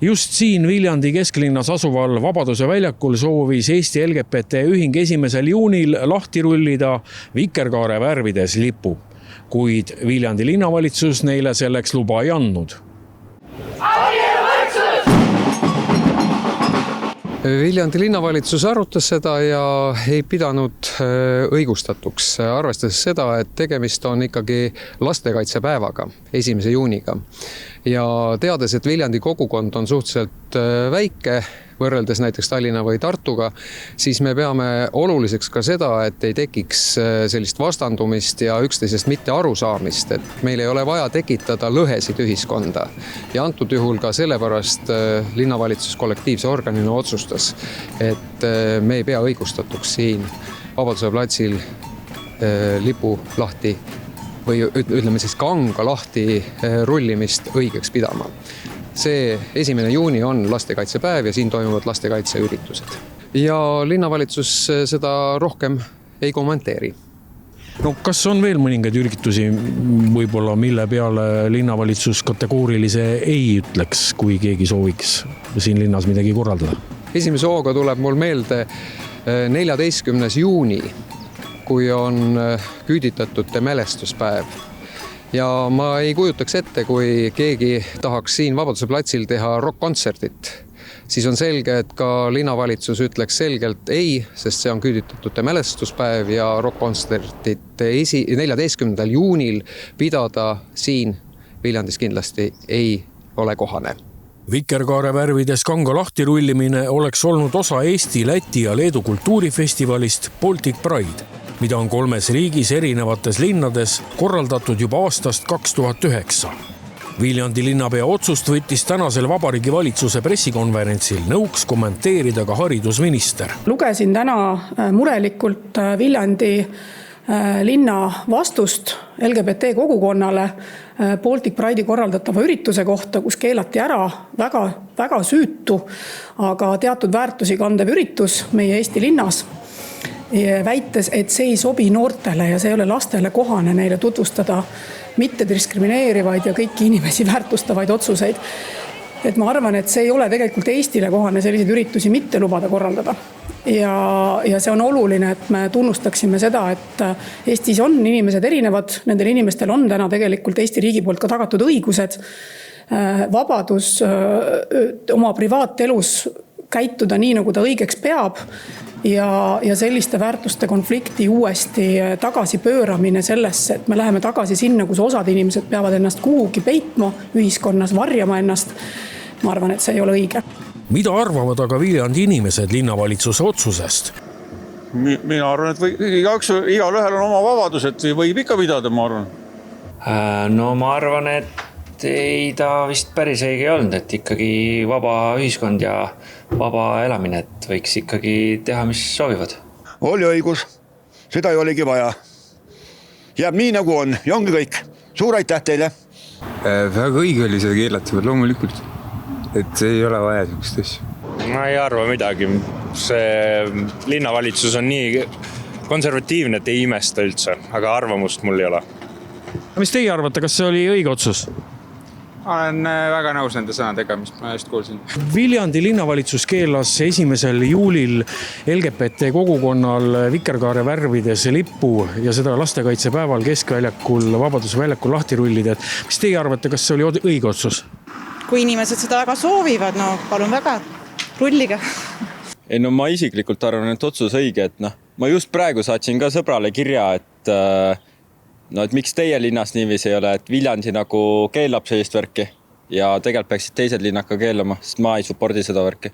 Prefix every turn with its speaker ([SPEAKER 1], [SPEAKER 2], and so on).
[SPEAKER 1] Just siin Viljandi kesklinnas asuval Vabaduse väljakul soovis Eesti LGBT ühing 1. juunil lahti rullida vikerkaare värvides lipu, kuid Viljandi linnavalitsus neile selleks luba ei andnud.
[SPEAKER 2] Viljandi linnavalitsus arutas seda ja ei pidanud õigustatuks, arvestades seda, et tegemist on ikkagi lastekaitsepäevaga, 1. juuniga. Ja teades, et Viljandi kogukond on suhteliselt väike, võrreldes näiteks Tallinna või Tartuga, siis me peame oluliseks ka seda, et ei tekiks sellist vastandumist ja üksteisest mitte arusaamist, et meil ei ole vaja tekitada lõhesid ühiskonda. Ja antud juhul ka sellepärast linnavalitsus kollektiivse organina otsustas, et me ei pea õigustatuks siin Vabaduse platsil lipu lahti või ütleme siis kanga lahti rullimist õigeks pidama. See 1. juuni on lastekaitsepäev ja siin toimuvad lastekaitseüritused. Ja linnavalitsus seda rohkem ei kommenteeri.
[SPEAKER 1] No kas on veel mõningaid üritusi, võib-olla mille peale linnavalitsus kategoorilise ei ütleks, kui keegi sooviks siin linnas midagi korraldada?
[SPEAKER 2] Esimese hooga tuleb mul meelde 14. juuni, kui on küüditatute mälestuspäev. Ja ma ei kujutaks ette, kui keegi tahaks siin Vabaduse platsil teha rock-kontserdit, siis on selge, et ka linnavalitsus ütleks selgelt ei, sest see on küüditatute mälestuspäev ja rock-kontserdit 14. juunil pidada siin Viljandis kindlasti ei ole kohane.
[SPEAKER 1] Vikerkaare värvides kanga lahti rullimine oleks olnud osa Eesti, Läti ja Leedu kultuurifestivalist Baltic Pride, mida on 3 riigis erinevates linnades korraldatud juba aastast 2009. Viljandi linnapea otsust võttis tänasel Vabariigi Valitsuse pressikonverentsil nõuks kommenteerida ka haridusminister.
[SPEAKER 3] Lugesin täna murelikult Viljandi linna vastust LGBT kogukonnale Baltic Pride'i korraldatava ürituse kohta, kus keelati ära väga süütu, aga teatud väärtusi kandev üritus meie Eesti linnas, väites, et see ei sobi noortele ja see ei ole lastele kohane neile tutvustada mitte diskrimineerivaid ja kõiki inimesi väärtustavaid otsuseid. Et ma arvan, et see ei ole tegelikult Eestile kohane selliseid üritusi mitte lubada korraldada. Ja see on oluline, et me tunnustaksime seda, et Eestis on inimesed erinevad, nendel inimestel on täna tegelikult Eesti riigi poolt ka tagatud õigused, vabadus oma privaatelus käituda nii, nagu ta õigeks peab ja selliste väärtuste konflikti uuesti tagasi pööramine sellesse, et me läheme tagasi sinna, kus osad inimesed peavad ennast kuhugi peitma ühiskonnas, varjama ennast. Ma arvan, et see ei ole õige.
[SPEAKER 1] Mida arvavad aga Viljandi inimesed linnavalitsuse otsusest?
[SPEAKER 4] Mina arvan, et igal ühel on oma vabadus, et võib ikka pidada, ma arvan.
[SPEAKER 5] No ma arvan, et ei ta vist päris õige olnud, et ikkagi vaba ühiskond ja vaba elamine, et võiks ikkagi teha, mis soovivad.
[SPEAKER 6] Oli õigus, seda ei olegi vaja. Jääb nii nagu on ja ongi kõik. Suur aitäh teile.
[SPEAKER 7] Väga õige oli see keelata, loomulikult, et see ei ole vaja sellist asja.
[SPEAKER 8] Ma ei arva midagi. See linnavalitsus on nii konservatiivne, et ei imesta üldse, aga arvamust mul ei ole.
[SPEAKER 1] Mis teie arvate, kas see oli õige otsus?
[SPEAKER 7] Olen väga nõus nende sõnadega, mis ma just kuulsin.
[SPEAKER 1] Viljandi linnavalitsus keelas 1. juulil LGBT kogukonnal vikerkaare värvides lippu ja seda lastekaitsepäeval keskväljakul, Vabaduse väljakul lahti rullida. Mis teie arvate, kas see oli õige otsus?
[SPEAKER 9] Kui inimesed seda väga soovivad, no palun väga, rulliga.
[SPEAKER 10] No ma isiklikult arvan, et otsus õige, et ma just praegu saatsin ka sõbrale kirja, et miks teie linnas niiviisi ei ole, et Viljandi nagu keelab sellist värki ja tegelikult peaksid teised linnad ka keelama, sest ma ei suppordi seda värki.